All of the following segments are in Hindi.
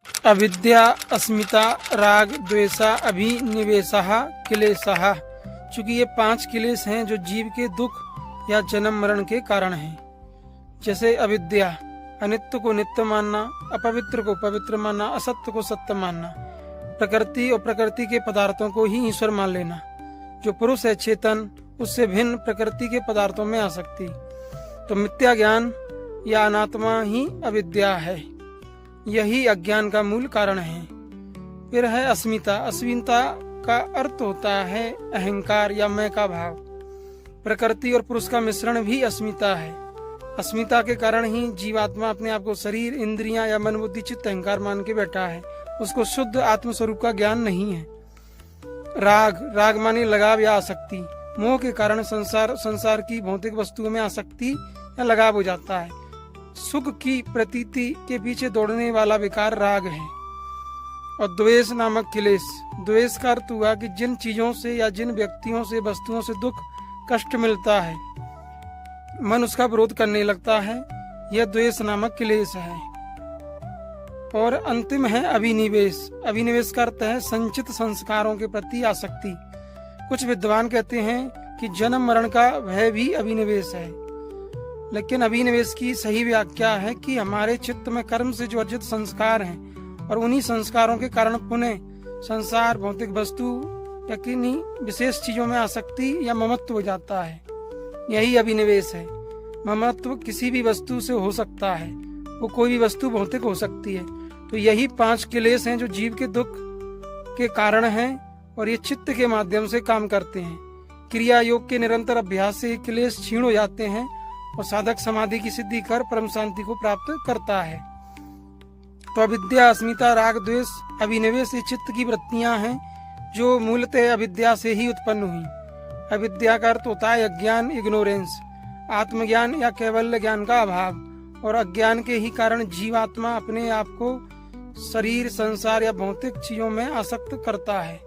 अविद्या अस्मिता राग द्वेषा अभिनिवेशः क्लेशः। चूंकि ये 5 क्लेश हैं जो जीव के दुख या जन्म मरण के कारण हैं। जैसे अविद्या, अनित्य को नित्य मानना, अपवित्र को पवित्र मानना, असत्य को सत्य मानना, प्रकृति और प्रकृति के पदार्थों को ही ईश्वर मान लेना, जो पुरुष है चेतन उससे भिन्न प्रकृति के पदार्थों में आसक्ति। तो मिथ्या ज्ञान या अनात्मा ही अविद्या है, यही अज्ञान का मूल कारण है। फिर है अस्मिता। अस्मिता का अर्थ होता है अहंकार या मैं का भाव। प्रकृति और पुरुष का मिश्रण भी अस्मिता है। अस्मिता के कारण ही जीवात्मा अपने आप को शरीर, इंद्रियां या मन बुद्धि चित्त अहंकार मान के बैठा है। उसको शुद्ध आत्मस्वरूप का ज्ञान नहीं है। राग माने लगाव या आसक्ति। मोह के कारण संसार की भौतिक वस्तुओं में आसक्ति या लगाव हो जाता है। सुख की प्रतीति के पीछे दौड़ने वाला विकार राग है। और द्वेष नामक क्लेश। द्वेष का अर्थ हुआ कि जिन चीजों से या जिन व्यक्तियों से वस्तुओं से दुख कष्ट मिलता है, मन उसका विरोध करने लगता है, यह द्वेष नामक क्लेश है। और अंतिम है अभिनिवेश। अभिनिवेश का अर्थ है संचित संस्कारों के प्रति आसक्ति। कुछ विद्वान कहते हैं कि जन्म मरण का भय भी अभिनिवेश है, लेकिन अभिनिवेश की सही व्याख्या है कि हमारे चित्त में कर्म से जो अर्जित संस्कार हैं और उन्हीं संस्कारों के कारण पुनः संसार, भौतिक वस्तु या किन्हीं विशेष चीजों में आसक्ति या ममत्व हो जाता है, यही अभिनिवेश है। ममत्व किसी भी वस्तु से हो सकता है, वो कोई भी वस्तु भौतिक हो सकती है। तो यही 5 क्लेश हैं जो जीव के दुख के कारण हैं और ये चित्त के माध्यम से काम करते हैं। क्रिया योग के निरंतर अभ्यास से ये क्लेश क्षीण हो जाते हैं और साधक समाधि की सिद्धि कर परम शांति को प्राप्त करता है। तो अविद्या, अस्मिता, राग, द्वेष, अभिनिवेश ये चित्त की वृत्तियां हैं जो मूलतः अविद्या से ही उत्पन्न हुई। अविद्या का अर्थ होता है अज्ञान, इग्नोरेंस, आत्मज्ञान या कैवल्य ज्ञान का अभाव। और अज्ञान के ही कारण जीवात्मा अपने आप को शरीर, संसार या भौतिक चीजों में आसक्त करता है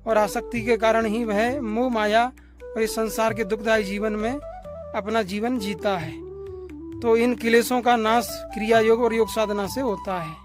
और आसक्ति के कारण ही वह मोह माया और इस संसार के दुखदायी जीवन में अपना जीवन जीता है। तो इन क्लेशों का नाश क्रिया योग और योग साधना से होता है।